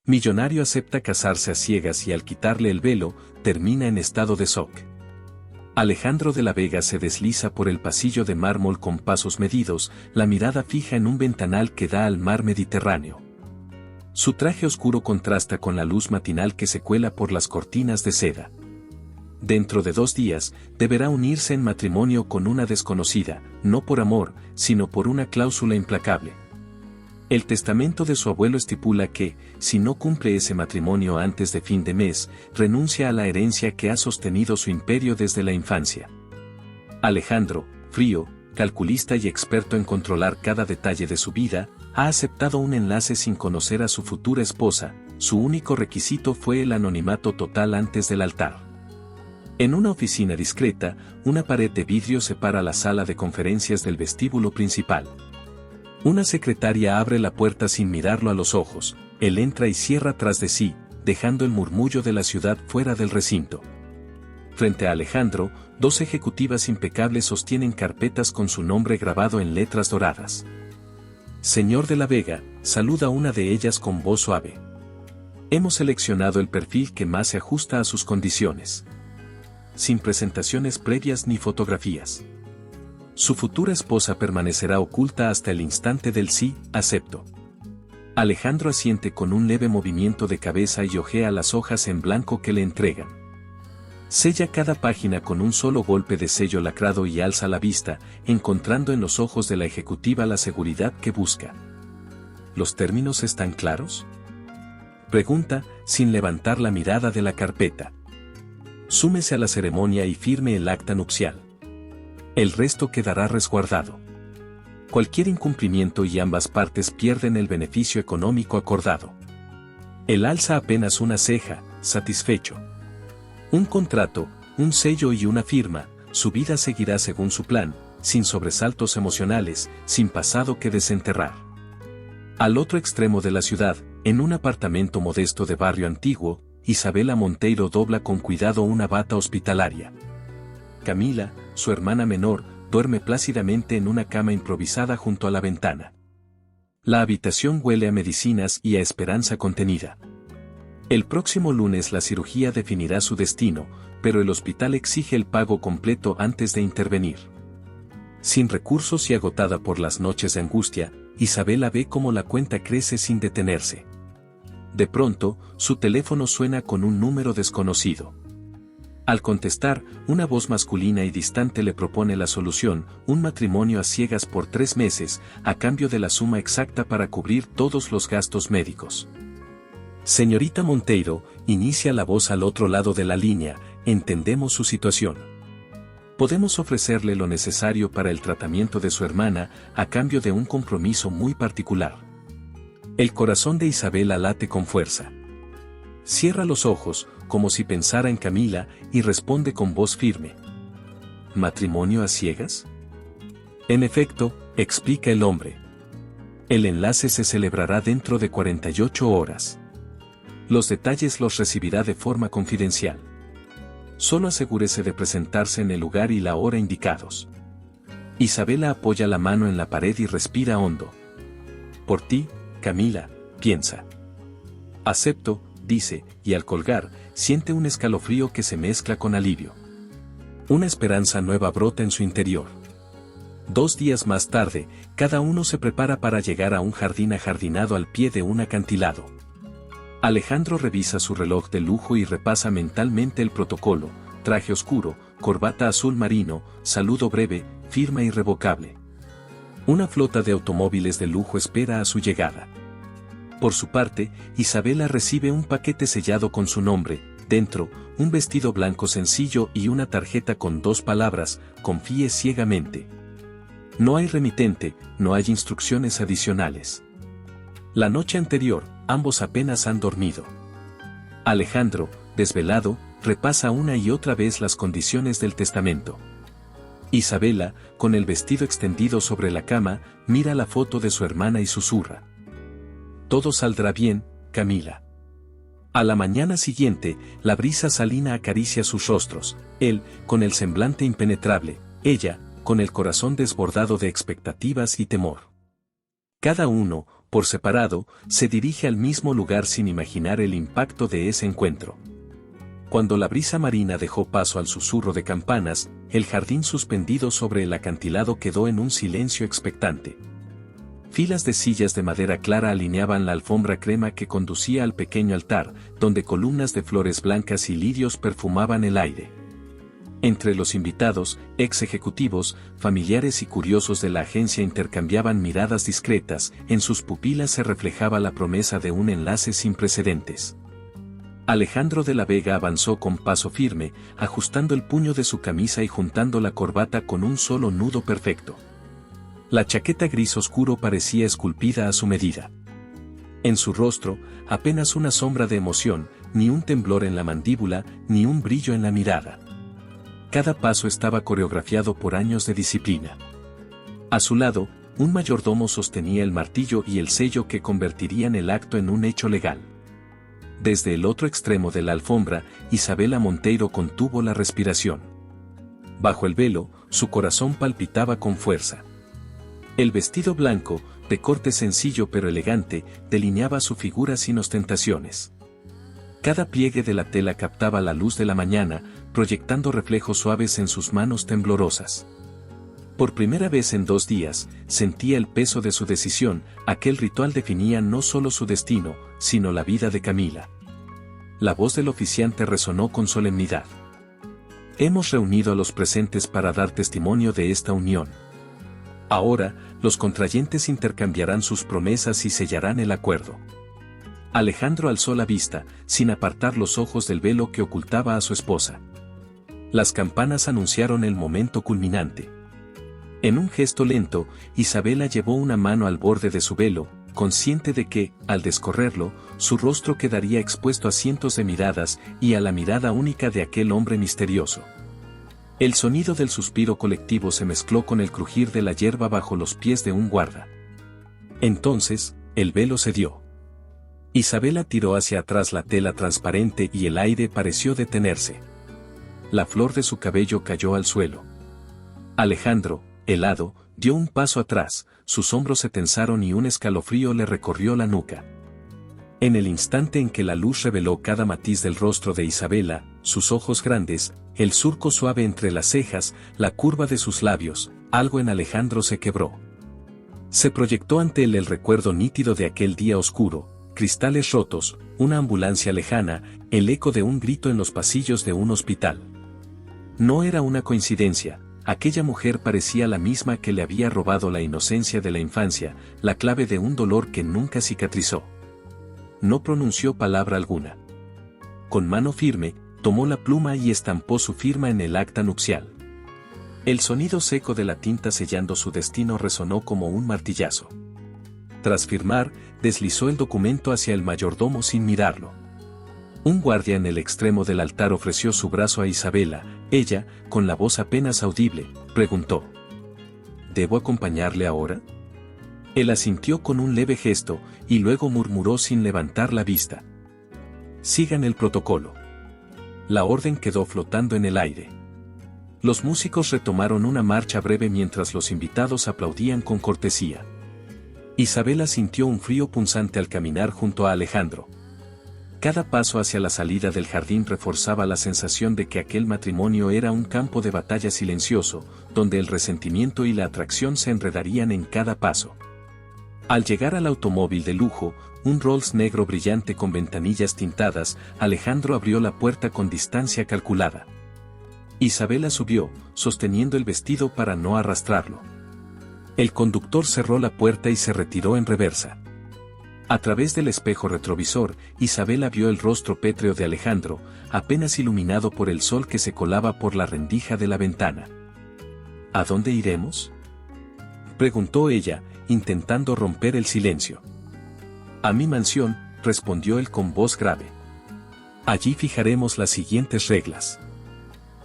Millonario acepta casarse a ciegas y al quitarle el velo, termina en estado de shock. Alejandro de la Vega se desliza por el pasillo de mármol con pasos medidos, la mirada fija en un ventanal que da al mar Mediterráneo. Su traje oscuro contrasta con la luz matinal que se cuela por las cortinas de seda. Dentro de 2 días, deberá unirse en matrimonio con una desconocida, no por amor, sino por una cláusula implacable. El testamento de su abuelo estipula que, si no cumple ese matrimonio antes de fin de mes, renuncia a la herencia que ha sostenido su imperio desde la infancia. Alejandro, frío, calculista y experto en controlar cada detalle de su vida, ha aceptado un enlace sin conocer a su futura esposa. Su único requisito fue el anonimato total antes del altar. En una oficina discreta, una pared de vidrio separa la sala de conferencias del vestíbulo principal. Una secretaria abre la puerta sin mirarlo a los ojos, él entra y cierra tras de sí, dejando el murmullo de la ciudad fuera del recinto. Frente a Alejandro, 2 ejecutivas impecables sostienen carpetas con su nombre grabado en letras doradas. Señor de la Vega, saluda una de ellas con voz suave. Hemos seleccionado el perfil que más se ajusta a sus condiciones. Sin presentaciones previas ni fotografías. Su futura esposa permanecerá oculta hasta el instante del sí, acepto. Alejandro asiente con un leve movimiento de cabeza y hojea las hojas en blanco que le entregan. Sella cada página con un solo golpe de sello lacrado y alza la vista, encontrando en los ojos de la ejecutiva la seguridad que busca. ¿Los términos están claros?, pregunta, sin levantar la mirada de la carpeta. Súmese a la ceremonia y firme el acta nupcial. El resto quedará resguardado. Cualquier incumplimiento y ambas partes pierden el beneficio económico acordado. Él alza apenas una ceja, satisfecho. Un contrato, un sello y una firma, su vida seguirá según su plan, sin sobresaltos emocionales, sin pasado que desenterrar. Al otro extremo de la ciudad, en un apartamento modesto de barrio antiguo, Isabela Monteiro dobla con cuidado una bata hospitalaria. Camila, su hermana menor, duerme plácidamente en una cama improvisada junto a la ventana. La habitación huele a medicinas y a esperanza contenida. El próximo lunes la cirugía definirá su destino, pero el hospital exige el pago completo antes de intervenir. Sin recursos y agotada por las noches de angustia, Isabela ve cómo la cuenta crece sin detenerse. De pronto, su teléfono suena con un número desconocido. Al contestar, una voz masculina y distante le propone la solución, un matrimonio a ciegas por 3 meses, a cambio de la suma exacta para cubrir todos los gastos médicos. Señorita Monteiro, inicia la voz al otro lado de la línea, entendemos su situación. Podemos ofrecerle lo necesario para el tratamiento de su hermana, a cambio de un compromiso muy particular. El corazón de Isabela late con fuerza. Cierra los ojos, como si pensara en Camila, y responde con voz firme. ¿Matrimonio a ciegas? En efecto, explica el hombre. El enlace se celebrará dentro de 48 horas. Los detalles los recibirá de forma confidencial. Solo asegúrese de presentarse en el lugar y la hora indicados. Isabela apoya la mano en la pared y respira hondo. Por ti, Camila, piensa. Acepto, dice, y al colgar, siente un escalofrío que se mezcla con alivio. Una esperanza nueva brota en su interior. 2 días más tarde, cada uno se prepara para llegar a un jardín ajardinado al pie de un acantilado. Alejandro revisa su reloj de lujo y repasa mentalmente el protocolo: traje oscuro, corbata azul marino, saludo breve, firma irrevocable. Una flota de automóviles de lujo espera a su llegada. Por su parte, Isabela recibe un paquete sellado con su nombre, dentro, un vestido blanco sencillo y una tarjeta con 2 palabras: confíe ciegamente. No hay remitente, no hay instrucciones adicionales. La noche anterior, ambos apenas han dormido. Alejandro, desvelado, repasa una y otra vez las condiciones del testamento. Isabela, con el vestido extendido sobre la cama, mira la foto de su hermana y susurra: todo saldrá bien, Camila. A la mañana siguiente, la brisa salina acaricia sus rostros, él, con el semblante impenetrable, ella, con el corazón desbordado de expectativas y temor. Cada uno, por separado, se dirige al mismo lugar sin imaginar el impacto de ese encuentro. Cuando la brisa marina dejó paso al susurro de campanas, el jardín suspendido sobre el acantilado quedó en un silencio expectante. Filas de sillas de madera clara alineaban la alfombra crema que conducía al pequeño altar, donde columnas de flores blancas y lirios perfumaban el aire. Entre los invitados, ex ejecutivos, familiares y curiosos de la agencia intercambiaban miradas discretas, en sus pupilas se reflejaba la promesa de un enlace sin precedentes. Alejandro de la Vega avanzó con paso firme, ajustando el puño de su camisa y juntando la corbata con un solo nudo perfecto. La chaqueta gris oscuro parecía esculpida a su medida. En su rostro, apenas una sombra de emoción, ni un temblor en la mandíbula, ni un brillo en la mirada. Cada paso estaba coreografiado por años de disciplina. A su lado, un mayordomo sostenía el martillo y el sello que convertirían el acto en un hecho legal. Desde el otro extremo de la alfombra, Isabela Monteiro contuvo la respiración. Bajo el velo, su corazón palpitaba con fuerza. El vestido blanco, de corte sencillo pero elegante, delineaba su figura sin ostentaciones. Cada pliegue de la tela captaba la luz de la mañana, proyectando reflejos suaves en sus manos temblorosas. Por primera vez en 2 días, sentía el peso de su decisión. Aquel ritual definía no solo su destino, sino la vida de Camila. La voz del oficiante resonó con solemnidad. Hemos reunido a los presentes para dar testimonio de esta unión. Ahora, los contrayentes intercambiarán sus promesas y sellarán el acuerdo. Alejandro alzó la vista, sin apartar los ojos del velo que ocultaba a su esposa. Las campanas anunciaron el momento culminante. En un gesto lento, Isabela llevó una mano al borde de su velo, consciente de que, al descorrerlo, su rostro quedaría expuesto a cientos de miradas y a la mirada única de aquel hombre misterioso. El sonido del suspiro colectivo se mezcló con el crujir de la hierba bajo los pies de un guarda. Entonces, el velo cedió. Isabela tiró hacia atrás la tela transparente y el aire pareció detenerse. La flor de su cabello cayó al suelo. Alejandro, helado, dio un paso atrás, sus hombros se tensaron y un escalofrío le recorrió la nuca. En el instante en que la luz reveló cada matiz del rostro de Isabela, sus ojos grandes, el surco suave entre las cejas, la curva de sus labios, algo en Alejandro se quebró. Se proyectó ante él el recuerdo nítido de aquel día oscuro, cristales rotos, una ambulancia lejana, el eco de un grito en los pasillos de un hospital. No era una coincidencia. Aquella mujer parecía la misma que le había robado la inocencia de la infancia, la clave de un dolor que nunca cicatrizó. No pronunció palabra alguna. Con mano firme, tomó la pluma y estampó su firma en el acta nupcial. El sonido seco de la tinta sellando su destino resonó como un martillazo. Tras firmar, deslizó el documento hacia el mayordomo sin mirarlo. Un guardia en el extremo del altar ofreció su brazo a Isabela. Ella, con la voz apenas audible, preguntó: ¿Debo acompañarle ahora? Él asintió con un leve gesto, y luego murmuró sin levantar la vista: sigan el protocolo. La orden quedó flotando en el aire. Los músicos retomaron una marcha breve mientras los invitados aplaudían con cortesía. Isabela sintió un frío punzante al caminar junto a Alejandro. Cada paso hacia la salida del jardín reforzaba la sensación de que aquel matrimonio era un campo de batalla silencioso, donde el resentimiento y la atracción se enredarían en cada paso. Al llegar al automóvil de lujo, un Rolls negro brillante con ventanillas tintadas, Alejandro abrió la puerta con distancia calculada. Isabela subió, sosteniendo el vestido para no arrastrarlo. El conductor cerró la puerta y se retiró en reversa. A través del espejo retrovisor, Isabela vio el rostro pétreo de Alejandro, apenas iluminado por el sol que se colaba por la rendija de la ventana. ¿A dónde iremos?, preguntó ella, intentando romper el silencio. A mi mansión, respondió él con voz grave. Allí fijaremos las siguientes reglas.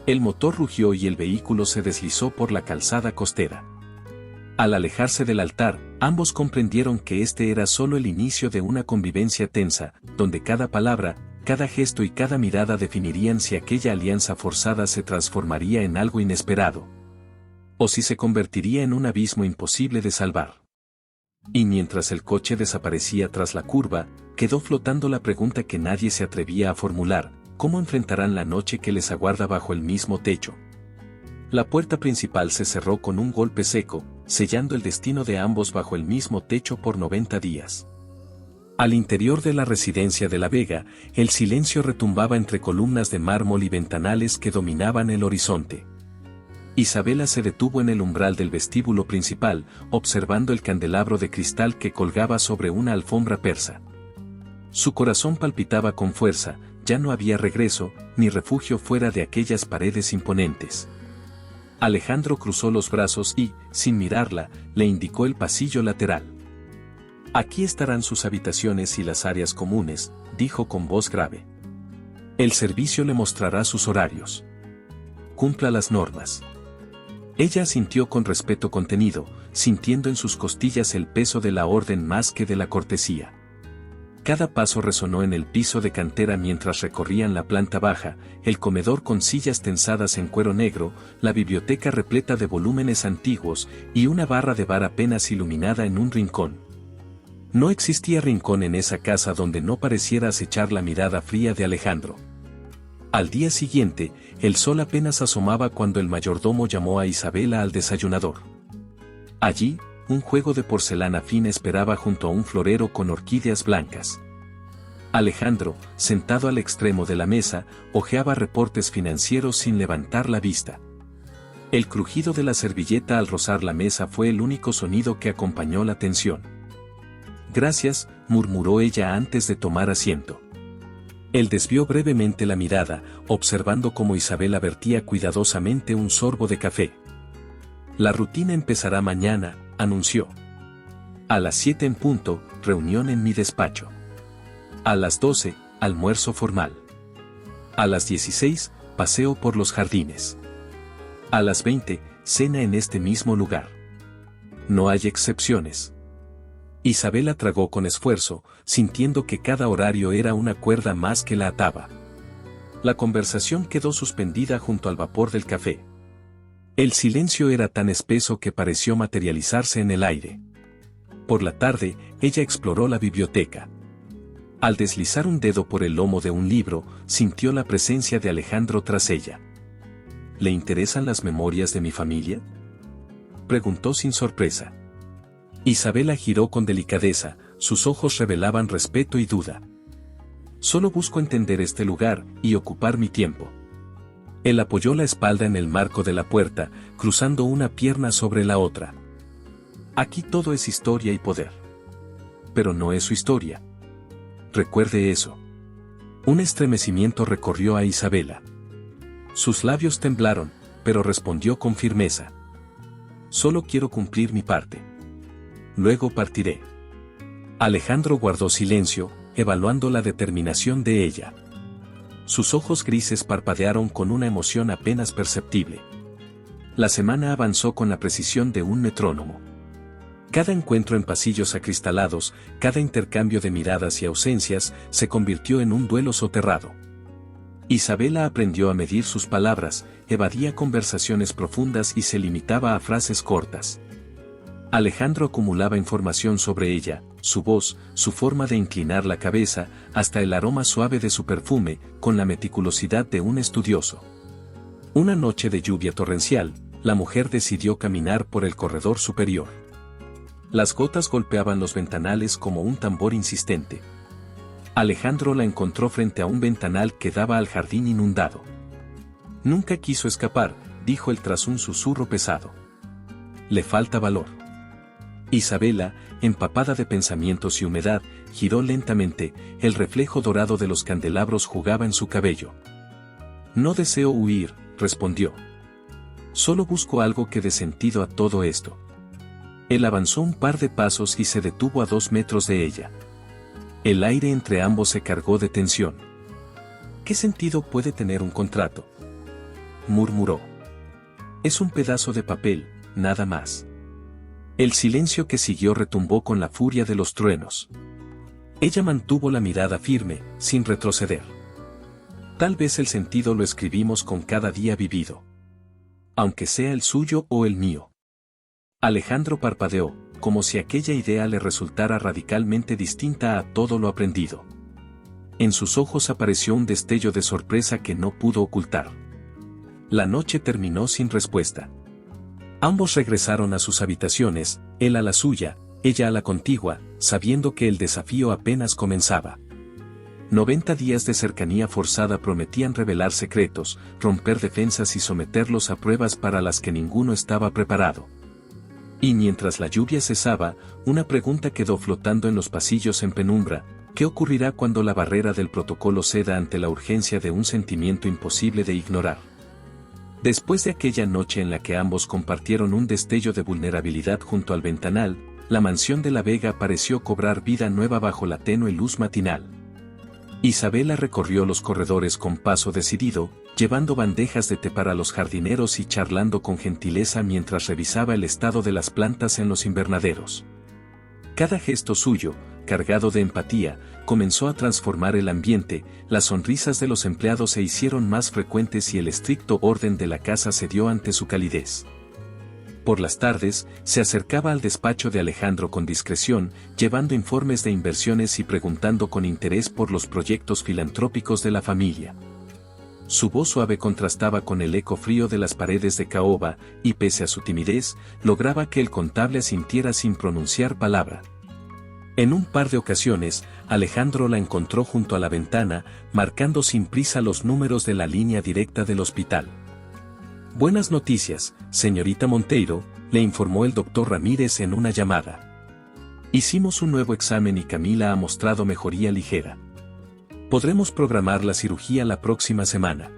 El motor rugió y el vehículo se deslizó por la calzada costera. Al alejarse del altar, ambos comprendieron que este era solo el inicio de una convivencia tensa, donde cada palabra, cada gesto y cada mirada definirían si aquella alianza forzada se transformaría en algo inesperado, o si se convertiría en un abismo imposible de salvar. Y mientras el coche desaparecía tras la curva, quedó flotando la pregunta que nadie se atrevía a formular: ¿cómo enfrentarán la noche que les aguarda bajo el mismo techo? La puerta principal se cerró con un golpe seco, sellando el destino de ambos bajo el mismo techo por 90 días. Al interior de la residencia de La Vega, el silencio retumbaba entre columnas de mármol y ventanales que dominaban el horizonte. Isabela se detuvo en el umbral del vestíbulo principal, observando el candelabro de cristal que colgaba sobre una alfombra persa. Su corazón palpitaba con fuerza, ya no había regreso, ni refugio fuera de aquellas paredes imponentes. Alejandro cruzó los brazos y, sin mirarla, le indicó el pasillo lateral. «Aquí estarán sus habitaciones y las áreas comunes», dijo con voz grave. «El servicio le mostrará sus horarios. Cumpla las normas». Ella asintió con respeto contenido, sintiendo en sus costillas el peso de la orden más que de la cortesía. Cada paso resonó en el piso de cantera mientras recorrían la planta baja, el comedor con sillas tensadas en cuero negro, la biblioteca repleta de volúmenes antiguos y una barra de bar apenas iluminada en un rincón. No existía rincón en esa casa donde no pareciera acechar la mirada fría de Alejandro. Al día siguiente, el sol apenas asomaba cuando el mayordomo llamó a Isabela al desayunador. Allí, un juego de porcelana fina esperaba junto a un florero con orquídeas blancas. Alejandro, sentado al extremo de la mesa, hojeaba reportes financieros sin levantar la vista. El crujido de la servilleta al rozar la mesa fue el único sonido que acompañó la tensión. «Gracias», murmuró ella antes de tomar asiento. Él desvió brevemente la mirada, observando cómo Isabela vertía cuidadosamente un sorbo de café. «La rutina empezará mañana», anunció. «A las 7 en punto, reunión en mi despacho. A las 12, almuerzo formal. A las 16, paseo por los jardines. A las 20, cena en este mismo lugar. No hay excepciones». Isabela tragó con esfuerzo, sintiendo que cada horario era una cuerda más que la ataba. La conversación quedó suspendida junto al vapor del café. El silencio era tan espeso que pareció materializarse en el aire. Por la tarde, ella exploró la biblioteca. Al deslizar un dedo por el lomo de un libro, sintió la presencia de Alejandro tras ella. «¿Le interesan las memorias de mi familia?», preguntó sin sorpresa. Isabela giró con delicadeza, sus ojos revelaban respeto y duda. «Solo busco entender este lugar y ocupar mi tiempo». Él apoyó la espalda en el marco de la puerta, cruzando una pierna sobre la otra. «Aquí todo es historia y poder. Pero no es su historia. Recuerde eso». Un estremecimiento recorrió a Isabela. Sus labios temblaron, pero respondió con firmeza. «Solo quiero cumplir mi parte. Luego partiré». Alejandro guardó silencio, evaluando la determinación de ella. Sus ojos grises parpadearon con una emoción apenas perceptible. La semana avanzó con la precisión de un metrónomo. Cada encuentro en pasillos acristalados, cada intercambio de miradas y ausencias, se convirtió en un duelo soterrado. Isabela aprendió a medir sus palabras, evadía conversaciones profundas y se limitaba a frases cortas. Alejandro acumulaba información sobre ella, su voz, su forma de inclinar la cabeza, hasta el aroma suave de su perfume, con la meticulosidad de un estudioso. Una noche de lluvia torrencial, la mujer decidió caminar por el corredor superior. Las gotas golpeaban los ventanales como un tambor insistente. Alejandro la encontró frente a un ventanal que daba al jardín inundado. «Nunca quiso escapar», dijo él tras un susurro pesado. «Le falta valor». Isabela, empapada de pensamientos y humedad, giró lentamente, el reflejo dorado de los candelabros jugaba en su cabello. «No deseo huir», respondió. «Solo busco algo que dé sentido a todo esto». Él avanzó un par de pasos y se detuvo a 2 metros de ella. El aire entre ambos se cargó de tensión. «¿Qué sentido puede tener un contrato?», murmuró. «Es un pedazo de papel, nada más». El silencio que siguió retumbó con la furia de los truenos. Ella mantuvo la mirada firme, sin retroceder. «Tal vez el sentido lo escribimos con cada día vivido. Aunque sea el suyo o el mío». Alejandro parpadeó, como si aquella idea le resultara radicalmente distinta a todo lo aprendido. En sus ojos apareció un destello de sorpresa que no pudo ocultar. La noche terminó sin respuesta. Ambos regresaron a sus habitaciones, él a la suya, ella a la contigua, sabiendo que el desafío apenas comenzaba. 90 días de cercanía forzada prometían revelar secretos, romper defensas y someterlos a pruebas para las que ninguno estaba preparado. Y mientras la lluvia cesaba, una pregunta quedó flotando en los pasillos en penumbra: ¿qué ocurrirá cuando la barrera del protocolo ceda ante la urgencia de un sentimiento imposible de ignorar? Después de aquella noche en la que ambos compartieron un destello de vulnerabilidad junto al ventanal, la mansión de la Vega pareció cobrar vida nueva bajo la tenue luz matinal. Isabela recorrió los corredores con paso decidido, llevando bandejas de té para los jardineros y charlando con gentileza mientras revisaba el estado de las plantas en los invernaderos. Cada gesto suyo, cargado de empatía, comenzó a transformar el ambiente, las sonrisas de los empleados se hicieron más frecuentes y el estricto orden de la casa cedió ante su calidez. Por las tardes, se acercaba al despacho de Alejandro con discreción, llevando informes de inversiones y preguntando con interés por los proyectos filantrópicos de la familia. Su voz suave contrastaba con el eco frío de las paredes de caoba, y pese a su timidez, lograba que el contable asintiera sin pronunciar palabra. En un par de ocasiones, Alejandro la encontró junto a la ventana, marcando sin prisa los números de la línea directa del hospital. «Buenas noticias, señorita Monteiro», le informó el doctor Ramírez en una llamada. «Hicimos un nuevo examen y Camila ha mostrado mejoría ligera. Podremos programar la cirugía la próxima semana».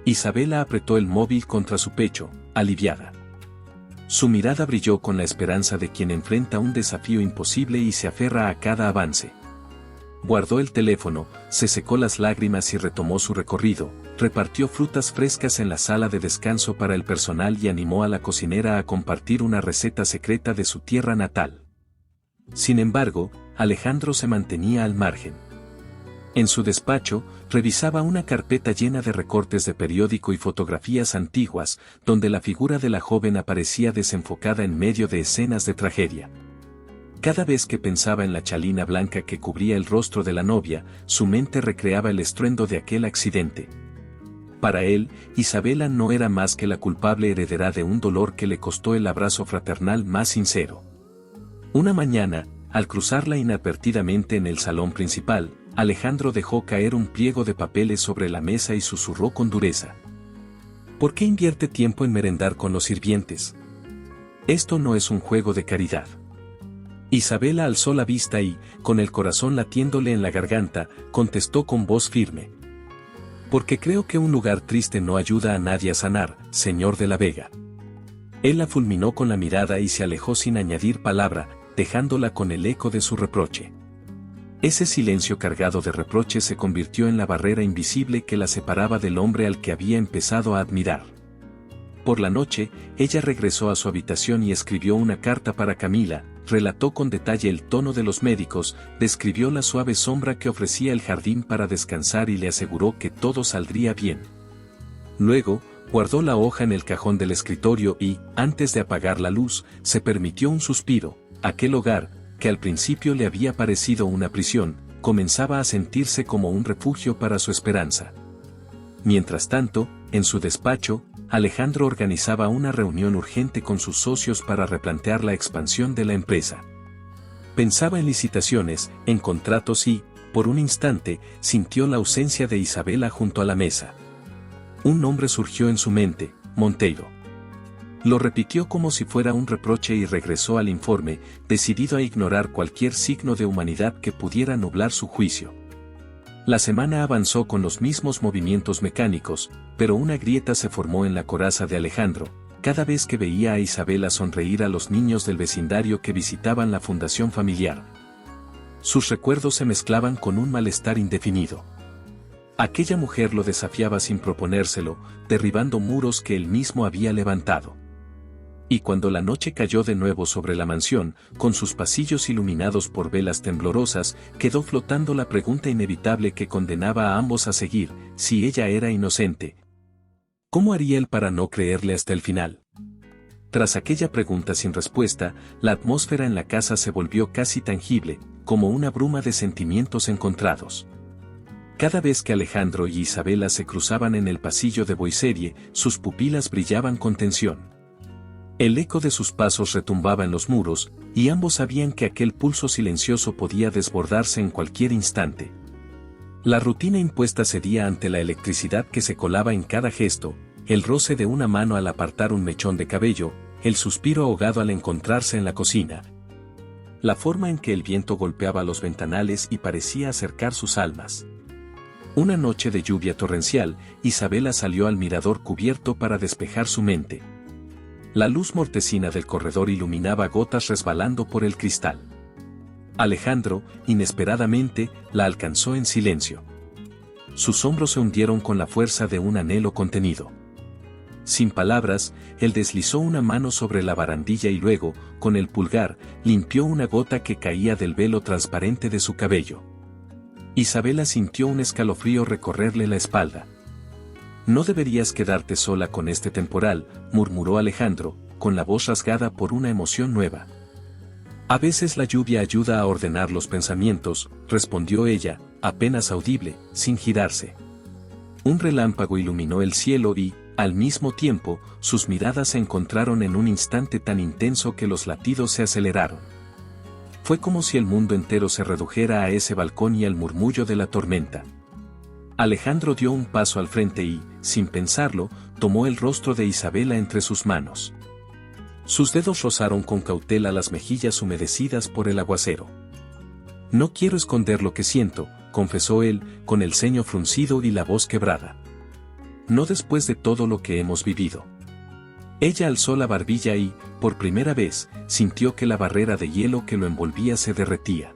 Isabela apretó el móvil contra su pecho, aliviada. Su mirada brilló con la esperanza de quien enfrenta un desafío imposible y se aferra a cada avance. Guardó el teléfono, se secó las lágrimas y retomó su recorrido, repartió frutas frescas en la sala de descanso para el personal y animó a la cocinera a compartir una receta secreta de su tierra natal. Sin embargo, Alejandro se mantenía al margen. En su despacho, revisaba una carpeta llena de recortes de periódico y fotografías antiguas, donde la figura de la joven aparecía desenfocada en medio de escenas de tragedia. Cada vez que pensaba en la chalina blanca que cubría el rostro de la novia, su mente recreaba el estruendo de aquel accidente. Para él, Isabela no era más que la culpable heredera de un dolor que le costó el abrazo fraternal más sincero. Una mañana, al cruzarla inadvertidamente en el salón principal, Alejandro dejó caer un pliego de papeles sobre la mesa y susurró con dureza: «¿Por qué invierte tiempo en merendar con los sirvientes? Esto no es un juego de caridad». Isabela alzó la vista y, con el corazón latiéndole en la garganta, contestó con voz firme: «Porque creo que un lugar triste no ayuda a nadie a sanar, señor de la Vega». Él la fulminó con la mirada y se alejó sin añadir palabra, dejándola con el eco de su reproche. Ese silencio cargado de reproche se convirtió en la barrera invisible que la separaba del hombre al que había empezado a admirar. Por la noche, ella regresó a su habitación y escribió una carta para Camila, relató con detalle el tono de los médicos, describió la suave sombra que ofrecía el jardín para descansar y le aseguró que todo saldría bien. Luego, guardó la hoja en el cajón del escritorio y, antes de apagar la luz, se permitió un suspiro. Aquel hogar, que al principio le había parecido una prisión, comenzaba a sentirse como un refugio para su esperanza. Mientras tanto, en su despacho, Alejandro organizaba una reunión urgente con sus socios para replantear la expansión de la empresa. Pensaba en licitaciones, en contratos y, por un instante, sintió la ausencia de Isabela junto a la mesa. Un nombre surgió en su mente: Monteiro. Lo repitió como si fuera un reproche y regresó al informe, decidido a ignorar cualquier signo de humanidad que pudiera nublar su juicio. La semana avanzó con los mismos movimientos mecánicos, pero una grieta se formó en la coraza de Alejandro, cada vez que veía a Isabela sonreír a los niños del vecindario que visitaban la fundación familiar. Sus recuerdos se mezclaban con un malestar indefinido. Aquella mujer lo desafiaba sin proponérselo, derribando muros que él mismo había levantado. Y cuando la noche cayó de nuevo sobre la mansión, con sus pasillos iluminados por velas temblorosas, quedó flotando la pregunta inevitable que condenaba a ambos a seguir: si ella era inocente, ¿cómo haría él para no creerle hasta el final? Tras aquella pregunta sin respuesta, la atmósfera en la casa se volvió casi tangible, como una bruma de sentimientos encontrados. Cada vez que Alejandro y Isabela se cruzaban en el pasillo de Boiserie, sus pupilas brillaban con tensión. El eco de sus pasos retumbaba en los muros, y ambos sabían que aquel pulso silencioso podía desbordarse en cualquier instante. La rutina impuesta cedía ante la electricidad que se colaba en cada gesto, el roce de una mano al apartar un mechón de cabello, el suspiro ahogado al encontrarse en la cocina. La forma en que el viento golpeaba los ventanales y parecía acercar sus almas. Una noche de lluvia torrencial, Isabela salió al mirador cubierto para despejar su mente. La luz mortecina del corredor iluminaba gotas resbalando por el cristal. Alejandro, inesperadamente, la alcanzó en silencio. Sus hombros se hundieron con la fuerza de un anhelo contenido. Sin palabras, él deslizó una mano sobre la barandilla y luego, con el pulgar, limpió una gota que caía del velo transparente de su cabello. Isabela sintió un escalofrío recorrerle la espalda. «No deberías quedarte sola con este temporal», murmuró Alejandro, con la voz rasgada por una emoción nueva. «A veces la lluvia ayuda a ordenar los pensamientos», respondió ella, apenas audible, sin girarse. Un relámpago iluminó el cielo y, al mismo tiempo, sus miradas se encontraron en un instante tan intenso que los latidos se aceleraron. Fue como si el mundo entero se redujera a ese balcón y al murmullo de la tormenta. Alejandro dio un paso al frente y, sin pensarlo, tomó el rostro de Isabela entre sus manos. Sus dedos rozaron con cautela las mejillas humedecidas por el aguacero. «No quiero esconder lo que siento», confesó él, con el ceño fruncido y la voz quebrada. «No después de todo lo que hemos vivido». Ella alzó la barbilla y, por primera vez, sintió que la barrera de hielo que lo envolvía se derretía.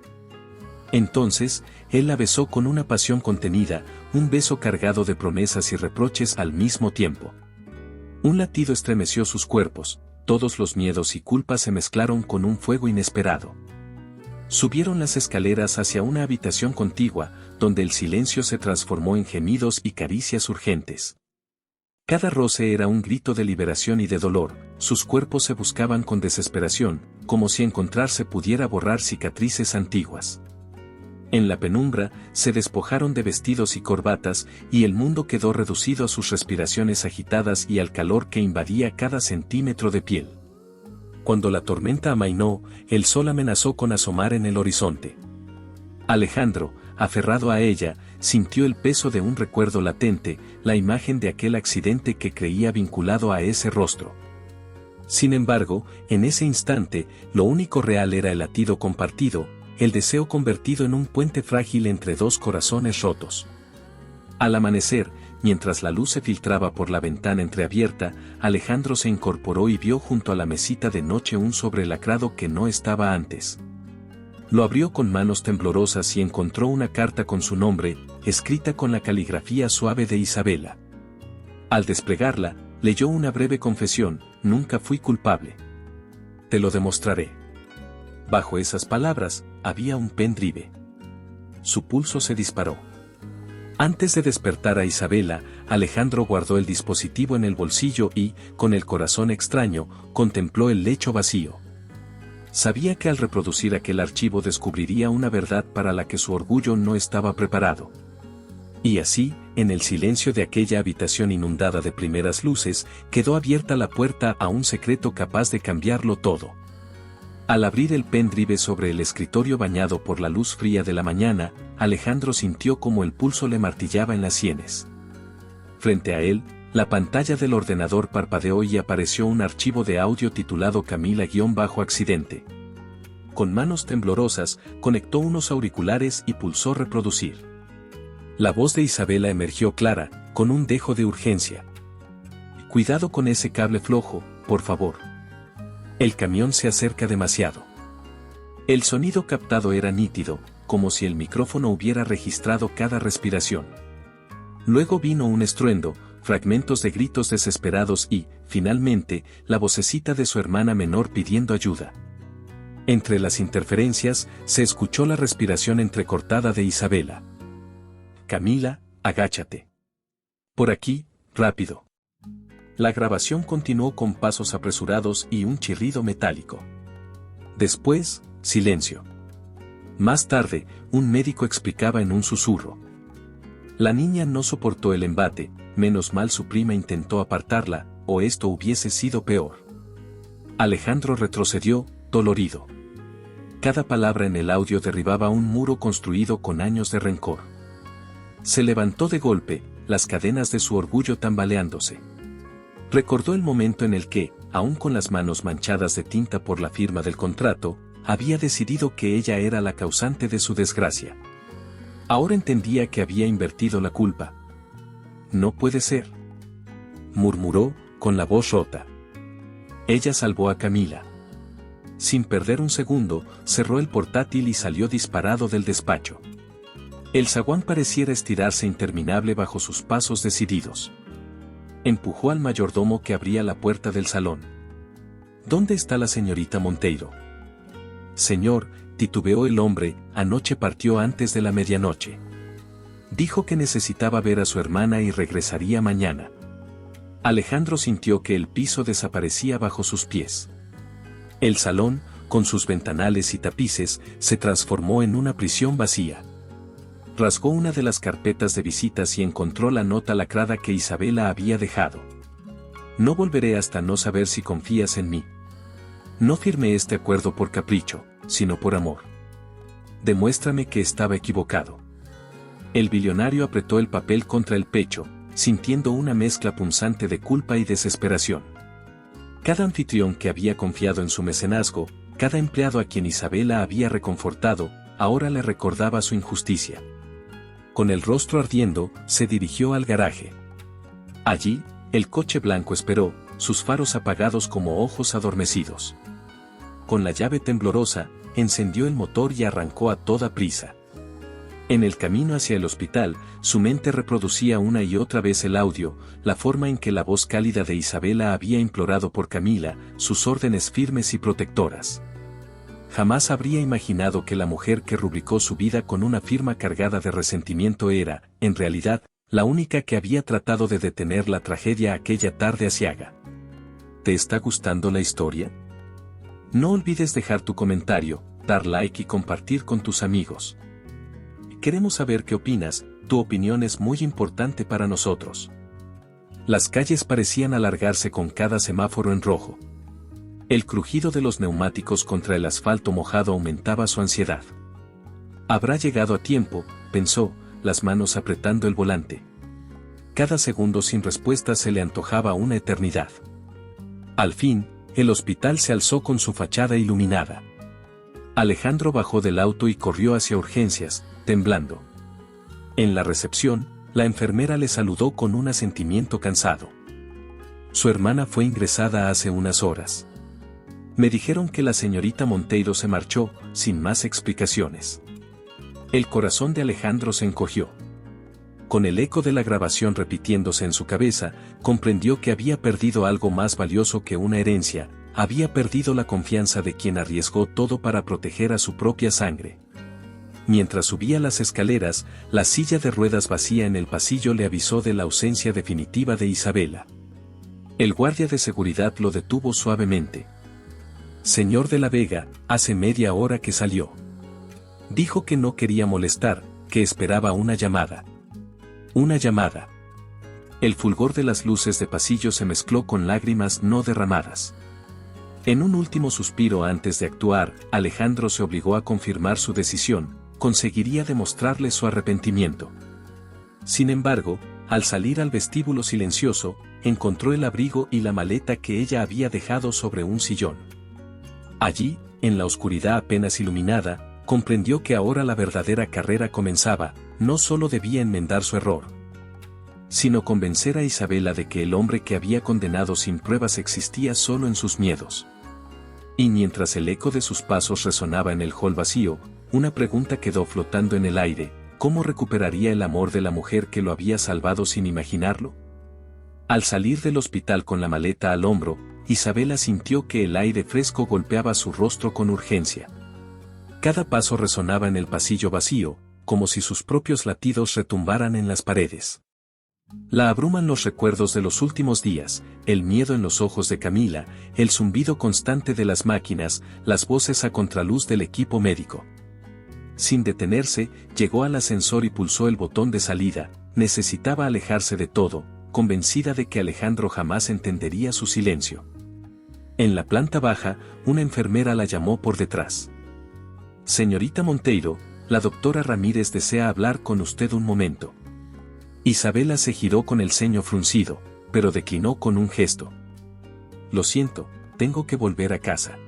Entonces, él la besó con una pasión contenida, un beso cargado de promesas y reproches al mismo tiempo. Un latido estremeció sus cuerpos, todos los miedos y culpas se mezclaron con un fuego inesperado. Subieron las escaleras hacia una habitación contigua, donde el silencio se transformó en gemidos y caricias urgentes. Cada roce era un grito de liberación y de dolor, sus cuerpos se buscaban con desesperación, como si encontrarse pudiera borrar cicatrices antiguas. En la penumbra, se despojaron de vestidos y corbatas, y el mundo quedó reducido a sus respiraciones agitadas y al calor que invadía cada centímetro de piel. Cuando la tormenta amainó, el sol amenazó con asomar en el horizonte. Alejandro, aferrado a ella, sintió el peso de un recuerdo latente, la imagen de aquel accidente que creía vinculado a ese rostro. Sin embargo, en ese instante, lo único real era el latido compartido, el deseo convertido en un puente frágil entre dos corazones rotos. Al amanecer, mientras la luz se filtraba por la ventana entreabierta, Alejandro se incorporó y vio junto a la mesita de noche un sobrelacrado que no estaba antes. Lo abrió con manos temblorosas y encontró una carta con su nombre, escrita con la caligrafía suave de Isabela. Al desplegarla, leyó una breve confesión: «Nunca fui culpable. Te lo demostraré». Bajo esas palabras, había un pendrive. Su pulso se disparó. Antes de despertar a Isabela, Alejandro guardó el dispositivo en el bolsillo y, con el corazón extraño, contempló el lecho vacío. Sabía que al reproducir aquel archivo descubriría una verdad para la que su orgullo no estaba preparado. Y así, en el silencio de aquella habitación inundada de primeras luces, quedó abierta la puerta a un secreto capaz de cambiarlo todo. Al abrir el pendrive sobre el escritorio bañado por la luz fría de la mañana, Alejandro sintió como el pulso le martillaba en las sienes. Frente a él, la pantalla del ordenador parpadeó y apareció un archivo de audio titulado Camila-accidente. Con manos temblorosas, conectó unos auriculares y pulsó reproducir. La voz de Isabela emergió clara, con un dejo de urgencia. «Cuidado con ese cable flojo, por favor. El camión se acerca demasiado». El sonido captado era nítido, como si el micrófono hubiera registrado cada respiración. Luego vino un estruendo, fragmentos de gritos desesperados y, finalmente, la vocecita de su hermana menor pidiendo ayuda. Entre las interferencias, se escuchó la respiración entrecortada de Isabela. «Camila, agáchate. Por aquí, rápido». La grabación continuó con pasos apresurados y un chirrido metálico. Después, silencio. Más tarde, un médico explicaba en un susurro. La niña no soportó el embate, menos mal su prima intentó apartarla, o esto hubiese sido peor. Alejandro retrocedió, dolorido. Cada palabra en el audio derribaba un muro construido con años de rencor. Se levantó de golpe, las cadenas de su orgullo tambaleándose. Recordó el momento en el que, aún con las manos manchadas de tinta por la firma del contrato, había decidido que ella era la causante de su desgracia. Ahora entendía que había invertido la culpa. No puede ser, murmuró, con la voz rota. Ella salvó a Camila. Sin perder un segundo, cerró el portátil y salió disparado del despacho. El zaguán pareciera estirarse interminable bajo sus pasos decididos. Empujó al mayordomo que abría la puerta del salón. ¿Dónde está la señorita Monteiro? Señor, titubeó el hombre, anoche partió antes de la medianoche. Dijo que necesitaba ver a su hermana y regresaría mañana. Alejandro sintió que el piso desaparecía bajo sus pies. El salón, con sus ventanales y tapices, se transformó en una prisión vacía. Rasgó una de las carpetas de visitas y encontró la nota lacrada que Isabela había dejado. No volveré hasta no saber si confías en mí. No firmé este acuerdo por capricho, sino por amor. Demuéstrame que estaba equivocado. El billonario apretó el papel contra el pecho, sintiendo una mezcla punzante de culpa y desesperación. Cada anfitrión que había confiado en su mecenazgo, cada empleado a quien Isabela había reconfortado, ahora le recordaba su injusticia. Con el rostro ardiendo, se dirigió al garaje. Allí, el coche blanco esperó, sus faros apagados como ojos adormecidos. Con la llave temblorosa, encendió el motor y arrancó a toda prisa. En el camino hacia el hospital, su mente reproducía una y otra vez el audio, la forma en que la voz cálida de Isabela había implorado por Camila, sus órdenes firmes y protectoras. Jamás habría imaginado que la mujer que rubricó su vida con una firma cargada de resentimiento era, en realidad, la única que había tratado de detener la tragedia aquella tarde aciaga. ¿Te está gustando la historia? No olvides dejar tu comentario, dar like y compartir con tus amigos. Queremos saber qué opinas, tu opinión es muy importante para nosotros. Las calles parecían alargarse con cada semáforo en rojo. El crujido de los neumáticos contra el asfalto mojado aumentaba su ansiedad. Habrá llegado a tiempo, pensó, las manos apretando el volante. Cada segundo sin respuesta se le antojaba una eternidad. Al fin, el hospital se alzó con su fachada iluminada. Alejandro bajó del auto y corrió hacia urgencias, temblando. En la recepción, la enfermera le saludó con un asentimiento cansado. Su hermana fue ingresada hace unas horas. Me dijeron que la señorita Monteiro se marchó, sin más explicaciones. El corazón de Alejandro se encogió. Con el eco de la grabación repitiéndose en su cabeza, comprendió que había perdido algo más valioso que una herencia, había perdido la confianza de quien arriesgó todo para proteger a su propia sangre. Mientras subía las escaleras, la silla de ruedas vacía en el pasillo le avisó de la ausencia definitiva de Isabela. El guardia de seguridad lo detuvo suavemente. Señor de la Vega, hace media hora que salió. Dijo que no quería molestar, que esperaba una llamada. Una llamada. El fulgor de las luces de pasillo se mezcló con lágrimas no derramadas. En un último suspiro antes de actuar, Alejandro se obligó a confirmar su decisión, conseguiría demostrarle su arrepentimiento. Sin embargo, al salir al vestíbulo silencioso, encontró el abrigo y la maleta que ella había dejado sobre un sillón. Allí, en la oscuridad apenas iluminada, comprendió que ahora la verdadera carrera comenzaba, no solo debía enmendar su error, sino convencer a Isabela de que el hombre que había condenado sin pruebas existía solo en sus miedos. Y mientras el eco de sus pasos resonaba en el hall vacío, una pregunta quedó flotando en el aire: ¿cómo recuperaría el amor de la mujer que lo había salvado sin imaginarlo? Al salir del hospital con la maleta al hombro, Isabela sintió que el aire fresco golpeaba su rostro con urgencia. Cada paso resonaba en el pasillo vacío, como si sus propios latidos retumbaran en las paredes. La abruman los recuerdos de los últimos días, el miedo en los ojos de Camila, el zumbido constante de las máquinas, las voces a contraluz del equipo médico. Sin detenerse, llegó al ascensor y pulsó el botón de salida. Necesitaba alejarse de todo, convencida de que Alejandro jamás entendería su silencio. En la planta baja, una enfermera la llamó por detrás. «Señorita Monteiro, la doctora Ramírez desea hablar con usted un momento». Isabela se giró con el ceño fruncido, pero declinó con un gesto. «Lo siento, tengo que volver a casa».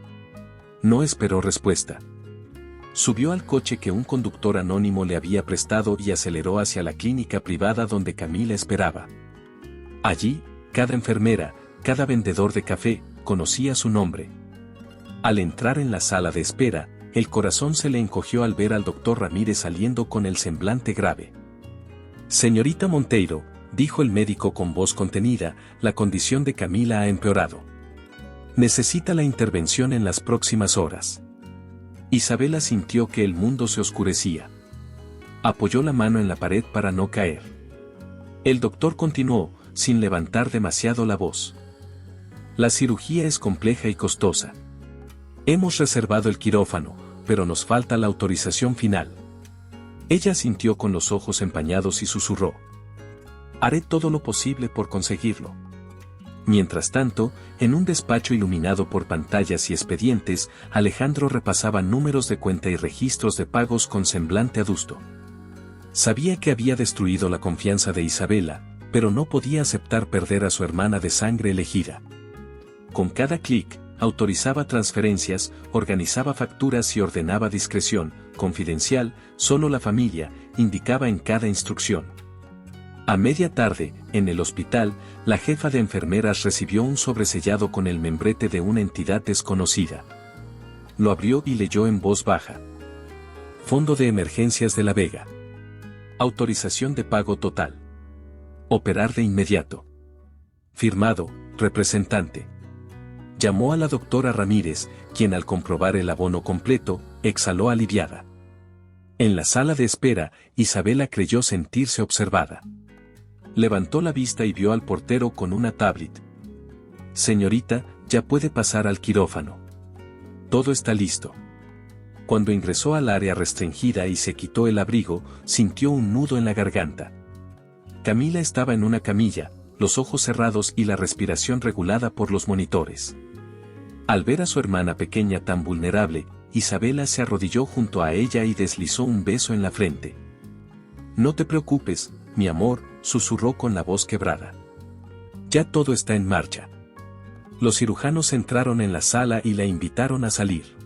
No esperó respuesta. Subió al coche que un conductor anónimo le había prestado y aceleró hacia la clínica privada donde Camila esperaba. Allí, cada enfermera, cada vendedor de café, conocía su nombre. Al entrar en la sala de espera, el corazón se le encogió al ver al doctor Ramírez saliendo con el semblante grave. «Señorita Monteiro», dijo el médico con voz contenida, «la condición de Camila ha empeorado. Necesita la intervención en las próximas horas». Isabela sintió que el mundo se oscurecía. Apoyó la mano en la pared para no caer. El doctor continuó, sin levantar demasiado la voz. «La cirugía es compleja y costosa. Hemos reservado el quirófano, pero nos falta la autorización final». Ella sintió con los ojos empañados y susurró: «Haré todo lo posible por conseguirlo». Mientras tanto, en un despacho iluminado por pantallas y expedientes, Alejandro repasaba números de cuenta y registros de pagos con semblante adusto. Sabía que había destruido la confianza de Isabela, pero no podía aceptar perder a su hermana de sangre elegida. Con cada clic, autorizaba transferencias, organizaba facturas y ordenaba discreción, confidencial, solo la familia, indicaba en cada instrucción. A media tarde, en el hospital, la jefa de enfermeras recibió un sobresellado con el membrete de una entidad desconocida. Lo abrió y leyó en voz baja: «Fondo de Emergencias de La Vega. Autorización de pago total. Operar de inmediato. Firmado, representante». Llamó a la doctora Ramírez, quien al comprobar el abono completo, exhaló aliviada. En la sala de espera, Isabela creyó sentirse observada. Levantó la vista y vio al portero con una tablet. «Señorita, ya puede pasar al quirófano. Todo está listo». Cuando ingresó al área restringida y se quitó el abrigo, sintió un nudo en la garganta. Camila estaba en una camilla, los ojos cerrados y la respiración regulada por los monitores. Al ver a su hermana pequeña tan vulnerable, Isabela se arrodilló junto a ella y deslizó un beso en la frente. «No te preocupes, mi amor», susurró con la voz quebrada. «Ya todo está en marcha». Los cirujanos entraron en la sala y la invitaron a salir.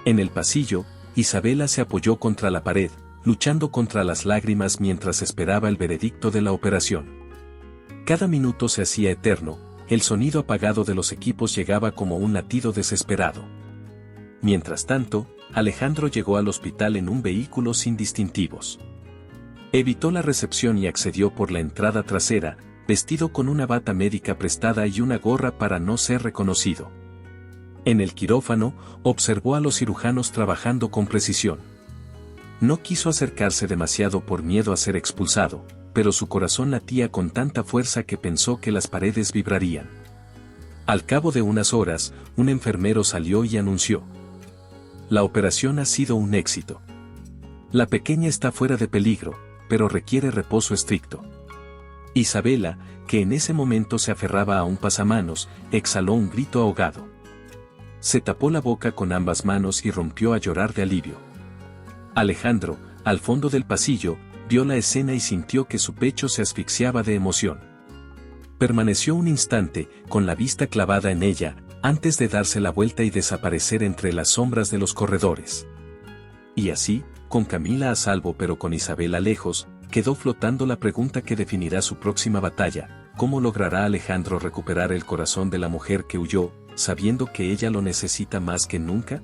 En el pasillo, Isabela se apoyó contra la pared, luchando contra las lágrimas mientras esperaba el veredicto de la operación. Cada minuto se hacía eterno, el sonido apagado de los equipos llegaba como un latido desesperado. Mientras tanto, Alejandro llegó al hospital en un vehículo sin distintivos. Evitó la recepción y accedió por la entrada trasera, vestido con una bata médica prestada y una gorra para no ser reconocido. En el quirófano, observó a los cirujanos trabajando con precisión. No quiso acercarse demasiado por miedo a ser expulsado, pero su corazón latía con tanta fuerza que pensó que las paredes vibrarían. Al cabo de unas horas, un enfermero salió y anunció: «La operación ha sido un éxito. La pequeña está fuera de peligro, pero requiere reposo estricto». Isabela, que en ese momento se aferraba a un pasamanos, exhaló un grito ahogado. Se tapó la boca con ambas manos y rompió a llorar de alivio. Alejandro, al fondo del pasillo, vio la escena y sintió que su pecho se asfixiaba de emoción. Permaneció un instante, con la vista clavada en ella, antes de darse la vuelta y desaparecer entre las sombras de los corredores. Y así, con Camila a salvo pero con Isabela lejos, quedó flotando la pregunta que definirá su próxima batalla: ¿cómo logrará Alejandro recuperar el corazón de la mujer que huyó, sabiendo que ella lo necesita más que nunca?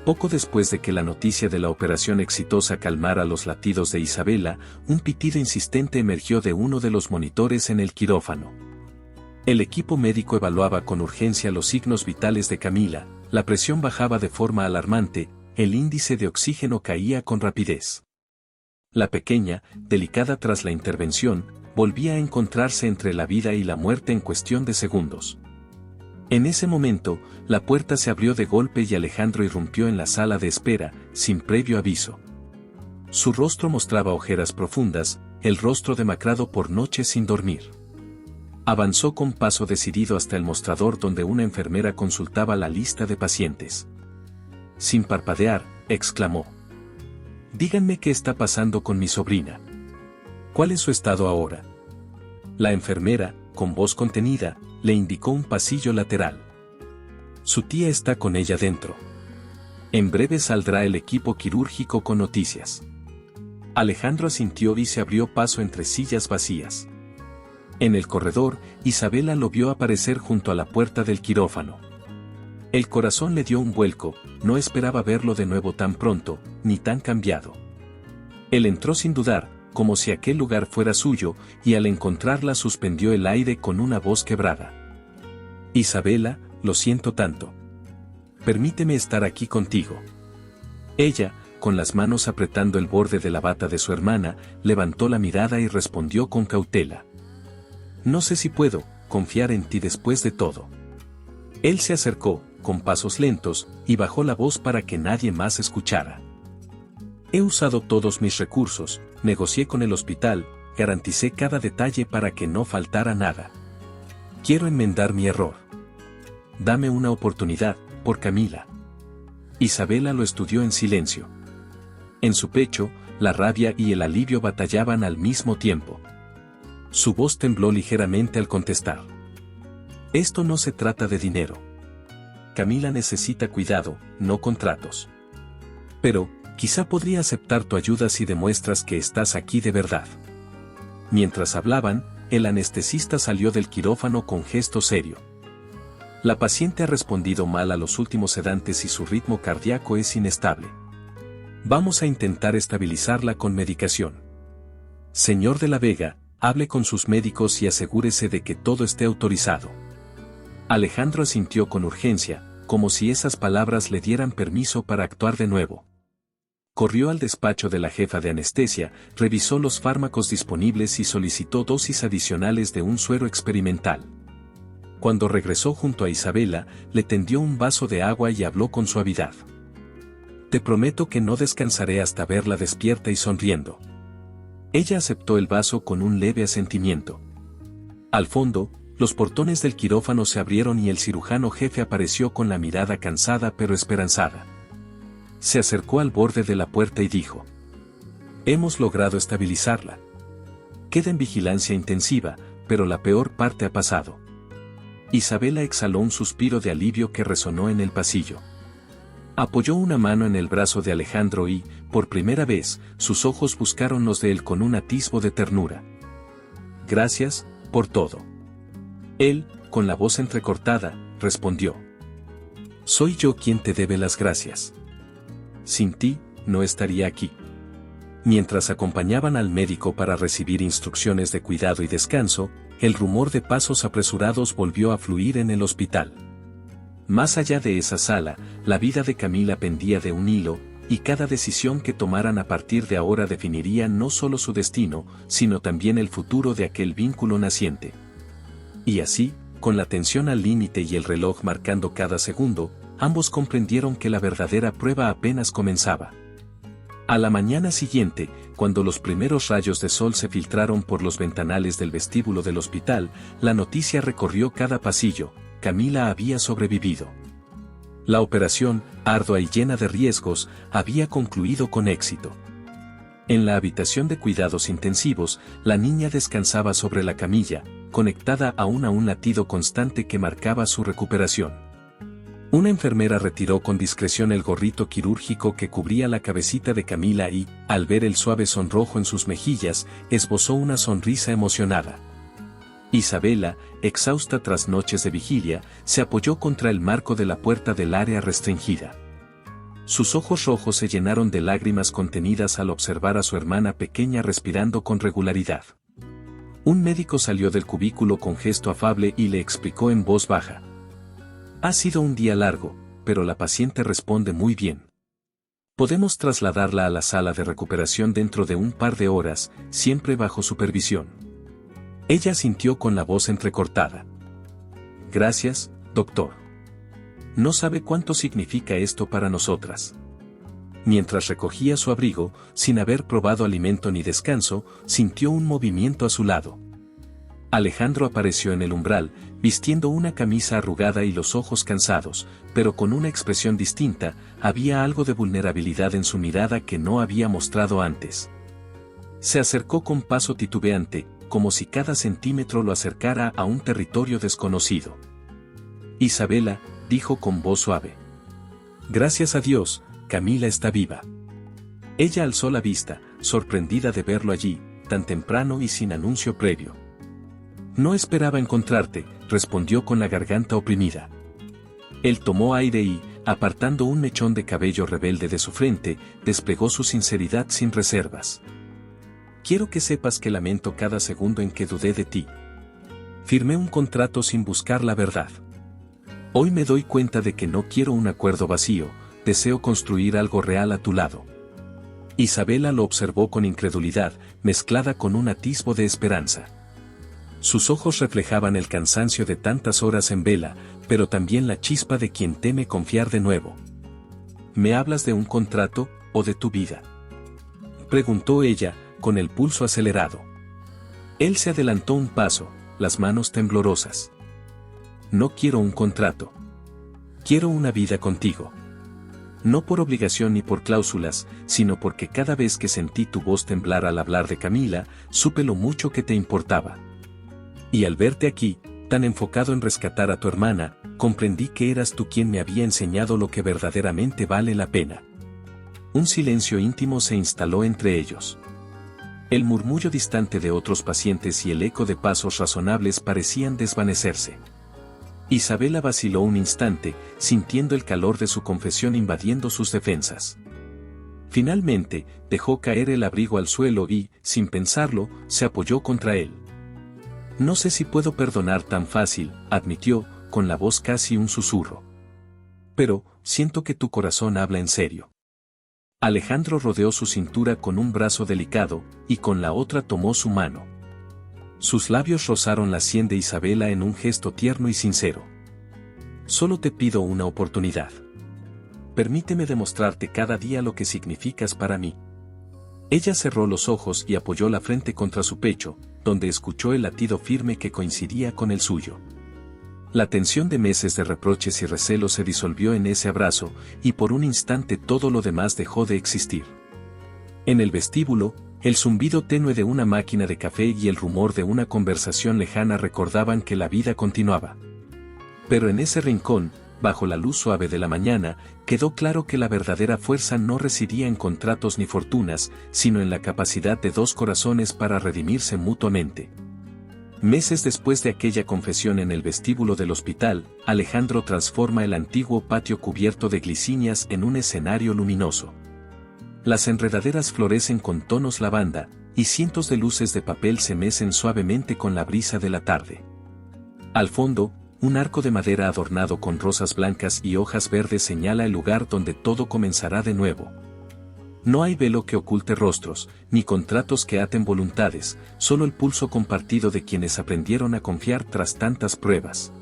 Poco después de que la noticia de la operación exitosa calmara los latidos de Isabela, un pitido insistente emergió de uno de los monitores en el quirófano. El equipo médico evaluaba con urgencia los signos vitales de Camila, la presión bajaba de forma alarmante, el índice de oxígeno caía con rapidez. La pequeña, delicada tras la intervención, volvía a encontrarse entre la vida y la muerte en cuestión de segundos. En ese momento, la puerta se abrió de golpe y Alejandro irrumpió en la sala de espera, sin previo aviso. Su rostro mostraba ojeras profundas, el rostro demacrado por noches sin dormir. Avanzó con paso decidido hasta el mostrador donde una enfermera consultaba la lista de pacientes. Sin parpadear, exclamó: «Díganme qué está pasando con mi sobrina. ¿Cuál es su estado ahora?». La enfermera, con voz contenida, le indicó un pasillo lateral. «Su tía está con ella dentro. En breve saldrá el equipo quirúrgico con noticias». Alejandro asintió y se abrió paso entre sillas vacías. En el corredor, Isabela lo vio aparecer junto a la puerta del quirófano. El corazón le dio un vuelco, no esperaba verlo de nuevo tan pronto, ni tan cambiado. Él entró sin dudar, como si aquel lugar fuera suyo, y al encontrarla suspendió el aire con una voz quebrada. «Isabela, lo siento tanto. Permíteme estar aquí contigo». Ella, con las manos apretando el borde de la bata de su hermana, levantó la mirada y respondió con cautela: «No sé si puedo confiar en ti después de todo». Él se acercó, con pasos lentos, y bajó la voz para que nadie más escuchara. «He usado todos mis recursos, negocié con el hospital, garanticé cada detalle para que no faltara nada. Quiero enmendar mi error. Dame una oportunidad, por Camila». Isabela lo estudió en silencio. En su pecho, la rabia y el alivio batallaban al mismo tiempo. Su voz tembló ligeramente al contestar: «Esto no se trata de dinero. Camila necesita cuidado, no contratos. Pero, quizá podría aceptar tu ayuda si demuestras que estás aquí de verdad». Mientras hablaban, el anestesista salió del quirófano con gesto serio. «La paciente ha respondido mal a los últimos sedantes y su ritmo cardíaco es inestable. Vamos a intentar estabilizarla con medicación. Señor de la Vega, hable con sus médicos y asegúrese de que todo esté autorizado». Alejandro asintió con urgencia, como si esas palabras le dieran permiso para actuar de nuevo. Corrió al despacho de la jefa de anestesia, revisó los fármacos disponibles y solicitó dosis adicionales de un suero experimental. Cuando regresó junto a Isabela, le tendió un vaso de agua y habló con suavidad: «Te prometo que no descansaré hasta verla despierta y sonriendo». Ella aceptó el vaso con un leve asentimiento. Al fondo, los portones del quirófano se abrieron y el cirujano jefe apareció con la mirada cansada pero esperanzada. Se acercó al borde de la puerta y dijo: «Hemos logrado estabilizarla. Queda en vigilancia intensiva, pero la peor parte ha pasado». Isabela exhaló un suspiro de alivio que resonó en el pasillo. Apoyó una mano en el brazo de Alejandro y, por primera vez, sus ojos buscaron los de él con un atisbo de ternura. «Gracias, por todo». Él, con la voz entrecortada, respondió: «Soy yo quien te debe las gracias. Sin ti, no estaría aquí». Mientras acompañaban al médico para recibir instrucciones de cuidado y descanso, el rumor de pasos apresurados volvió a fluir en el hospital. Más allá de esa sala, la vida de Camila pendía de un hilo, y cada decisión que tomaran a partir de ahora definiría no solo su destino, sino también el futuro de aquel vínculo naciente. Y así, con la tensión al límite y el reloj marcando cada segundo, ambos comprendieron que la verdadera prueba apenas comenzaba. A la mañana siguiente, cuando los primeros rayos de sol se filtraron por los ventanales del vestíbulo del hospital, la noticia recorrió cada pasillo: Camila había sobrevivido. La operación, ardua y llena de riesgos, había concluido con éxito. En la habitación de cuidados intensivos, la niña descansaba sobre la camilla, conectada aún a un latido constante que marcaba su recuperación. Una enfermera retiró con discreción el gorrito quirúrgico que cubría la cabecita de Camila y, al ver el suave sonrojo en sus mejillas, esbozó una sonrisa emocionada. Isabela, exhausta tras noches de vigilia, se apoyó contra el marco de la puerta del área restringida. Sus ojos rojos se llenaron de lágrimas contenidas al observar a su hermana pequeña respirando con regularidad. Un médico salió del cubículo con gesto afable y le explicó en voz baja: «Ha sido un día largo, pero la paciente responde muy bien. Podemos trasladarla a la sala de recuperación dentro de un par de horas, siempre bajo supervisión». Ella asintió con la voz entrecortada. Gracias, doctor. No sabe cuánto significa esto para nosotras. Mientras recogía su abrigo, sin haber probado alimento ni descanso, sintió un movimiento a su lado. Alejandro apareció en el umbral, vistiendo una camisa arrugada y los ojos cansados, pero con una expresión distinta. Había algo de vulnerabilidad en su mirada que no había mostrado antes. Se acercó con paso titubeante, como si cada centímetro lo acercara a un territorio desconocido. Isabela, dijo con voz suave. Gracias a Dios, Camila está viva. Ella alzó la vista, sorprendida de verlo allí, tan temprano y sin anuncio previo. No esperaba encontrarte, respondió con la garganta oprimida. Él tomó aire y, apartando un mechón de cabello rebelde de su frente, desplegó su sinceridad sin reservas. Quiero que sepas que lamento cada segundo en que dudé de ti. Firmé un contrato sin buscar la verdad. Hoy me doy cuenta de que no quiero un acuerdo vacío, deseo construir algo real a tu lado. Isabela lo observó con incredulidad, mezclada con un atisbo de esperanza. Sus ojos reflejaban el cansancio de tantas horas en vela, pero también la chispa de quien teme confiar de nuevo. ¿Me hablas de un contrato, o de tu vida?, preguntó ella, con el pulso acelerado. Él se adelantó un paso, las manos temblorosas. No quiero un contrato. Quiero una vida contigo. No por obligación ni por cláusulas, sino porque cada vez que sentí tu voz temblar al hablar de Camila, supe lo mucho que te importaba. Y al verte aquí, tan enfocado en rescatar a tu hermana, comprendí que eras tú quien me había enseñado lo que verdaderamente vale la pena. Un silencio íntimo se instaló entre ellos. El murmullo distante de otros pacientes y el eco de pasos razonables parecían desvanecerse. Isabela vaciló un instante, sintiendo el calor de su confesión invadiendo sus defensas. Finalmente, dejó caer el abrigo al suelo y, sin pensarlo, se apoyó contra él. No sé si puedo perdonar tan fácil, admitió, con la voz casi un susurro. Pero, siento que tu corazón habla en serio. Alejandro rodeó su cintura con un brazo delicado, y con la otra tomó su mano. Sus labios rozaron la sien de Isabela en un gesto tierno y sincero. Solo te pido una oportunidad. Permíteme demostrarte cada día lo que significas para mí. Ella cerró los ojos y apoyó la frente contra su pecho, donde escuchó el latido firme que coincidía con el suyo. La tensión de meses de reproches y recelos se disolvió en ese abrazo, y por un instante todo lo demás dejó de existir. En el vestíbulo, el zumbido tenue de una máquina de café y el rumor de una conversación lejana recordaban que la vida continuaba. Pero en ese rincón, bajo la luz suave de la mañana, quedó claro que la verdadera fuerza no residía en contratos ni fortunas, sino en la capacidad de dos corazones para redimirse mutuamente. Meses después de aquella confesión en el vestíbulo del hospital, Alejandro transforma el antiguo patio cubierto de glicinias en un escenario luminoso. Las enredaderas florecen con tonos lavanda, y cientos de luces de papel se mecen suavemente con la brisa de la tarde. Al fondo, un arco de madera adornado con rosas blancas y hojas verdes señala el lugar donde todo comenzará de nuevo. No hay velo que oculte rostros, ni contratos que aten voluntades, solo el pulso compartido de quienes aprendieron a confiar tras tantas pruebas.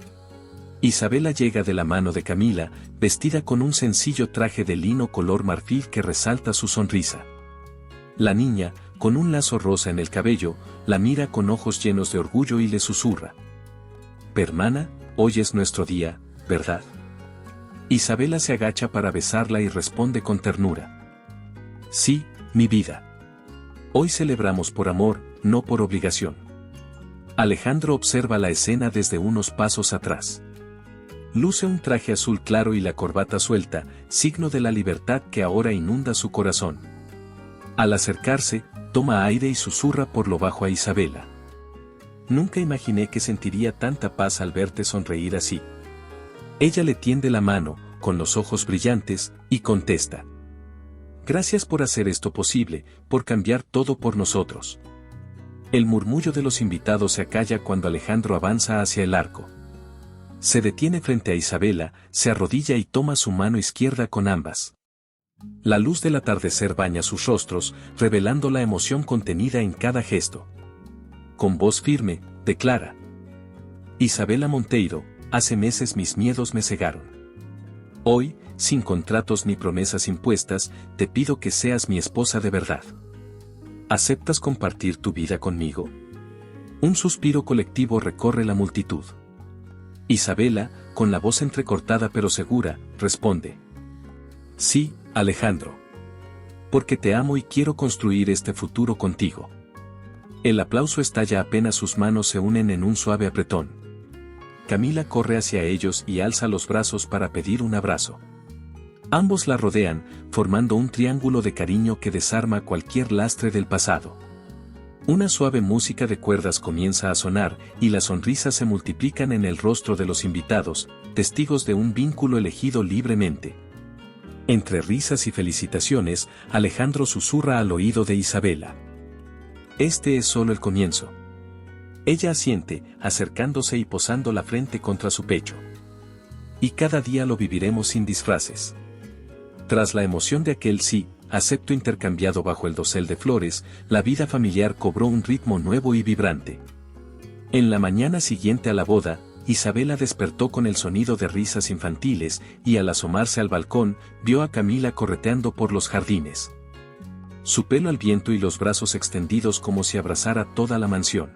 Isabela llega de la mano de Camila, vestida con un sencillo traje de lino color marfil que resalta su sonrisa. La niña, con un lazo rosa en el cabello, la mira con ojos llenos de orgullo y le susurra. «Hermana, hoy es nuestro día, ¿verdad?». Isabela se agacha para besarla y responde con ternura. «Sí, mi vida. Hoy celebramos por amor, no por obligación». Alejandro observa la escena desde unos pasos atrás. Luce un traje azul claro y la corbata suelta, signo de la libertad que ahora inunda su corazón. Al acercarse, toma aire y susurra por lo bajo a Isabela. «Nunca imaginé que sentiría tanta paz al verte sonreír así». Ella le tiende la mano, con los ojos brillantes, y contesta. «Gracias por hacer esto posible, por cambiar todo por nosotros». El murmullo de los invitados se acalla cuando Alejandro avanza hacia el arco. Se detiene frente a Isabela, se arrodilla y toma su mano izquierda con ambas. La luz del atardecer baña sus rostros, revelando la emoción contenida en cada gesto. Con voz firme, declara. Isabela Monteiro, hace meses mis miedos me cegaron. Hoy, sin contratos ni promesas impuestas, te pido que seas mi esposa de verdad. ¿Aceptas compartir tu vida conmigo? Un suspiro colectivo recorre la multitud. Isabela, con la voz entrecortada pero segura, responde. Sí, Alejandro. Porque te amo y quiero construir este futuro contigo. El aplauso estalla apenas sus manos se unen en un suave apretón. Camila corre hacia ellos y alza los brazos para pedir un abrazo. Ambos la rodean, formando un triángulo de cariño que desarma cualquier lastre del pasado. Una suave música de cuerdas comienza a sonar y las sonrisas se multiplican en el rostro de los invitados, testigos de un vínculo elegido libremente. Entre risas y felicitaciones, Alejandro susurra al oído de Isabela. Este es solo el comienzo. Ella asiente, acercándose y posando la frente contra su pecho. Y cada día lo viviremos sin disfraces. Tras la emoción de aquel sí, acepto intercambiado bajo el dosel de flores, la vida familiar cobró un ritmo nuevo y vibrante. En la mañana siguiente a la boda, Isabela despertó con el sonido de risas infantiles y al asomarse al balcón, vio a Camila correteando por los jardines. Su pelo al viento y los brazos extendidos como si abrazara toda la mansión.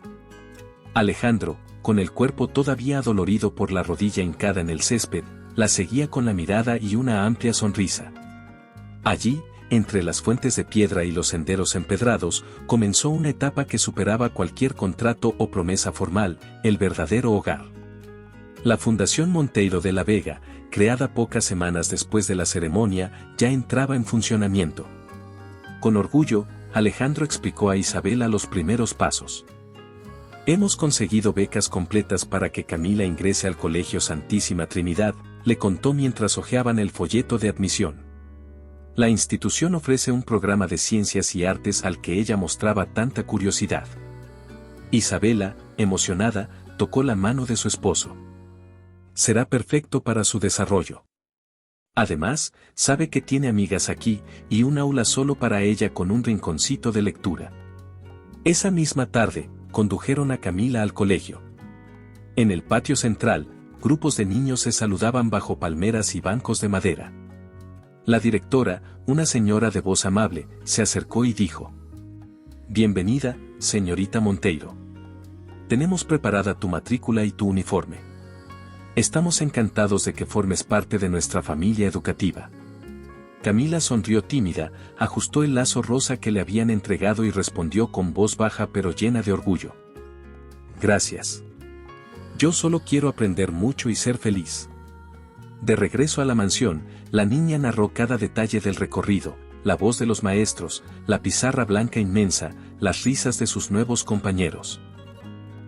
Alejandro, con el cuerpo todavía adolorido por la rodilla hincada en el césped, la seguía con la mirada y una amplia sonrisa. Allí, entre las fuentes de piedra y los senderos empedrados, comenzó una etapa que superaba cualquier contrato o promesa formal, el verdadero hogar. La Fundación Monteiro de la Vega, creada pocas semanas después de la ceremonia, ya entraba en funcionamiento. Con orgullo, Alejandro explicó a Isabela los primeros pasos. Hemos conseguido becas completas para que Camila ingrese al Colegio Santísima Trinidad, le contó mientras hojeaban el folleto de admisión. La institución ofrece un programa de ciencias y artes al que ella mostraba tanta curiosidad. Isabela, emocionada, tocó la mano de su esposo. Será perfecto para su desarrollo. Además, sabe que tiene amigas aquí, y un aula solo para ella con un rinconcito de lectura. Esa misma tarde, condujeron a Camila al colegio. En el patio central, grupos de niños se saludaban bajo palmeras y bancos de madera. La directora, una señora de voz amable, se acercó y dijo: Bienvenida, señorita Monteiro. Tenemos preparada tu matrícula y tu uniforme. Estamos encantados de que formes parte de nuestra familia educativa. Camila sonrió tímida, ajustó el lazo rosa que le habían entregado y respondió con voz baja pero llena de orgullo. Gracias. Yo solo quiero aprender mucho y ser feliz. De regreso a la mansión, la niña narró cada detalle del recorrido, la voz de los maestros, la pizarra blanca inmensa, las risas de sus nuevos compañeros.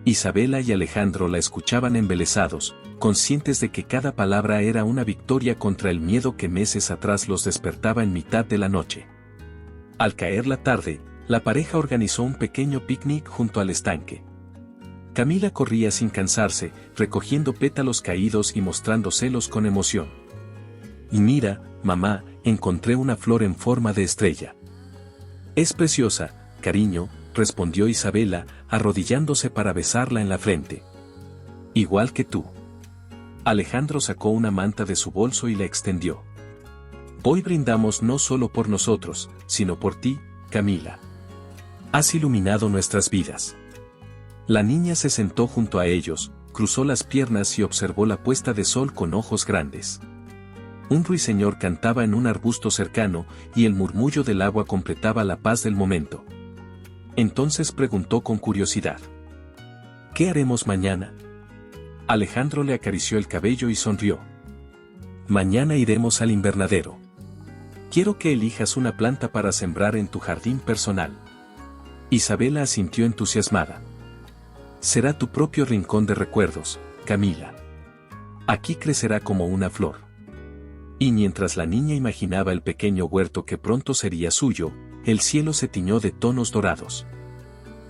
Isabela y Alejandro la escuchaban embelesados, conscientes de que cada palabra era una victoria contra el miedo que meses atrás los despertaba en mitad de la noche. Al caer la tarde, la pareja organizó un pequeño picnic junto al estanque. Camila corría sin cansarse, recogiendo pétalos caídos y mostrándoselos con emoción. Y mira, mamá, encontré una flor en forma de estrella. Es preciosa, cariño, respondió Isabela, arrodillándose para besarla en la frente. Igual que tú. Alejandro sacó una manta de su bolso y la extendió. Hoy brindamos no solo por nosotros, sino por ti, Camila. Has iluminado nuestras vidas. La niña se sentó junto a ellos, cruzó las piernas y observó la puesta de sol con ojos grandes. Un ruiseñor cantaba en un arbusto cercano y el murmullo del agua completaba la paz del momento. Entonces preguntó con curiosidad: ¿qué haremos mañana? Alejandro le acarició el cabello y sonrió. Mañana iremos al invernadero. Quiero que elijas una planta para sembrar en tu jardín personal. Isabela asintió entusiasmada. Será tu propio rincón de recuerdos, Camila. Aquí crecerá como una flor. Y mientras la niña imaginaba el pequeño huerto que pronto sería suyo, el cielo se tiñó de tonos dorados.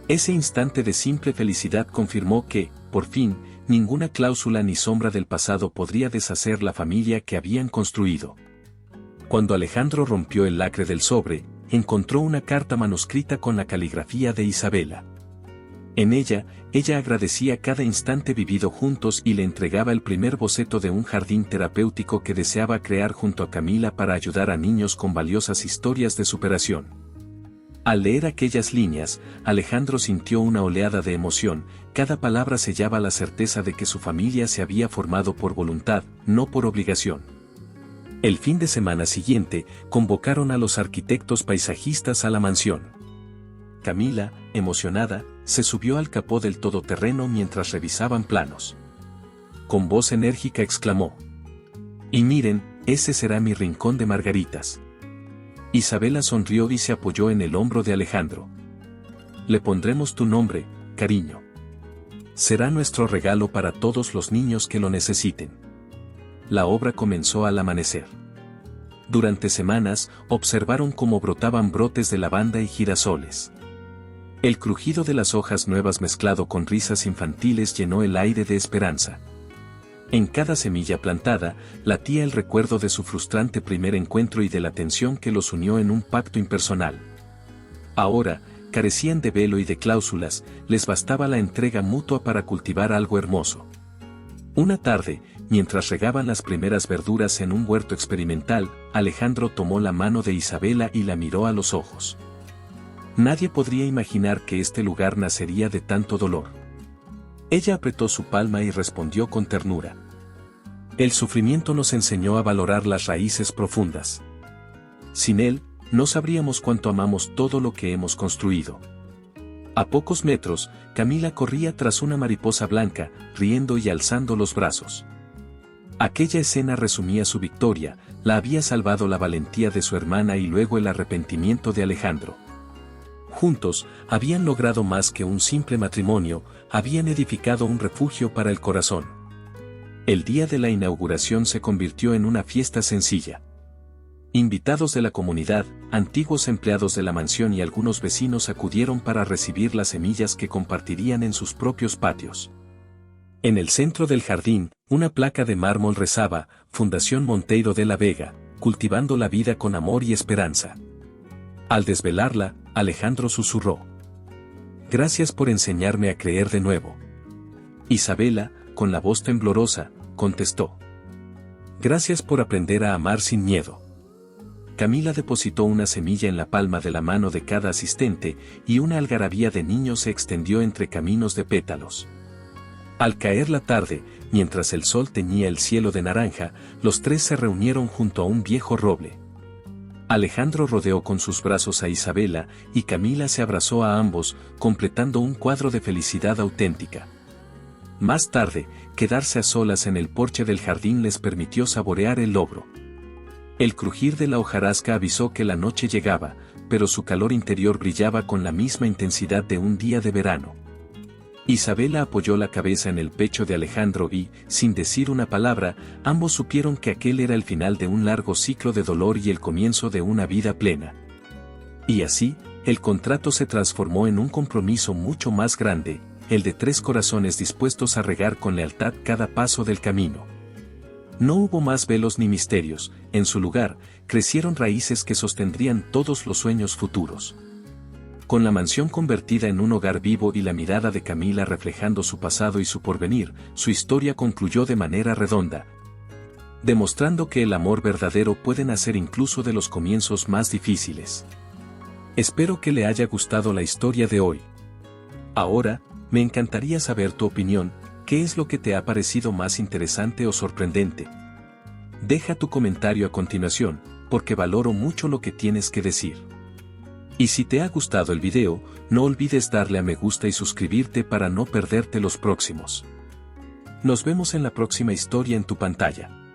Ese instante de simple felicidad confirmó que, por fin, ninguna cláusula ni sombra del pasado podría deshacer la familia que habían construido. Cuando Alejandro rompió el lacre del sobre, encontró una carta manuscrita con la caligrafía de Isabela. En ella agradecía cada instante vivido juntos y le entregaba el primer boceto de un jardín terapéutico que deseaba crear junto a Camila para ayudar a niños con valiosas historias de superación. Al leer aquellas líneas, Alejandro sintió una oleada de emoción, cada palabra sellaba la certeza de que su familia se había formado por voluntad, no por obligación. El fin de semana siguiente, convocaron a los arquitectos paisajistas a la mansión. Camila, emocionada, se subió al capó del todoterreno mientras revisaban planos. Con voz enérgica exclamó: «Y miren, ese será mi rincón de margaritas». Isabela sonrió y se apoyó en el hombro de Alejandro. «Le pondremos tu nombre, cariño. Será nuestro regalo para todos los niños que lo necesiten». La obra comenzó al amanecer. Durante semanas, observaron cómo brotaban brotes de lavanda y girasoles. El crujido de las hojas nuevas mezclado con risas infantiles llenó el aire de esperanza. En cada semilla plantada, latía el recuerdo de su frustrante primer encuentro y de la tensión que los unió en un pacto impersonal. Ahora, carecían de velo y de cláusulas, les bastaba la entrega mutua para cultivar algo hermoso. Una tarde, mientras regaban las primeras verduras en un huerto experimental, Alejandro tomó la mano de Isabela y la miró a los ojos. Nadie podría imaginar que este lugar nacería de tanto dolor. Ella apretó su palma y respondió con ternura: «El sufrimiento nos enseñó a valorar las raíces profundas. Sin él, no sabríamos cuánto amamos todo lo que hemos construido». A pocos metros, Camila corría tras una mariposa blanca, riendo y alzando los brazos. Aquella escena resumía su victoria, la había salvado la valentía de su hermana y luego el arrepentimiento de Alejandro. Juntos, habían logrado más que un simple matrimonio, habían edificado un refugio para el corazón. El día de la inauguración se convirtió en una fiesta sencilla. Invitados de la comunidad, antiguos empleados de la mansión y algunos vecinos acudieron para recibir las semillas que compartirían en sus propios patios. En el centro del jardín, una placa de mármol rezaba: «Fundación Monteiro de la Vega, cultivando la vida con amor y esperanza». Al desvelarla, Alejandro susurró: «Gracias por enseñarme a creer de nuevo». Isabela, con la voz temblorosa, contestó: «Gracias por aprender a amar sin miedo». Camila depositó una semilla en la palma de la mano de cada asistente, y una algarabía de niños se extendió entre caminos de pétalos. Al caer la tarde, mientras el sol teñía el cielo de naranja, los tres se reunieron junto a un viejo roble. Alejandro rodeó con sus brazos a Isabela, y Camila se abrazó a ambos, completando un cuadro de felicidad auténtica. Más tarde, quedarse a solas en el porche del jardín les permitió saborear el logro. El crujir de la hojarasca avisó que la noche llegaba, pero su calor interior brillaba con la misma intensidad de un día de verano. Isabela apoyó la cabeza en el pecho de Alejandro y, sin decir una palabra, ambos supieron que aquel era el final de un largo ciclo de dolor y el comienzo de una vida plena. Y así, el contrato se transformó en un compromiso mucho más grande, el de tres corazones dispuestos a regar con lealtad cada paso del camino. No hubo más velos ni misterios, en su lugar, crecieron raíces que sostendrían todos los sueños futuros. Con la mansión convertida en un hogar vivo y la mirada de Camila reflejando su pasado y su porvenir, su historia concluyó de manera redonda, demostrando que el amor verdadero puede nacer incluso de los comienzos más difíciles. Espero que le haya gustado la historia de hoy. Ahora, me encantaría saber tu opinión. ¿Qué es lo que te ha parecido más interesante o sorprendente? Deja tu comentario a continuación, porque valoro mucho lo que tienes que decir. Y si te ha gustado el video, no olvides darle a me gusta y suscribirte para no perderte los próximos. Nos vemos en la próxima historia en tu pantalla.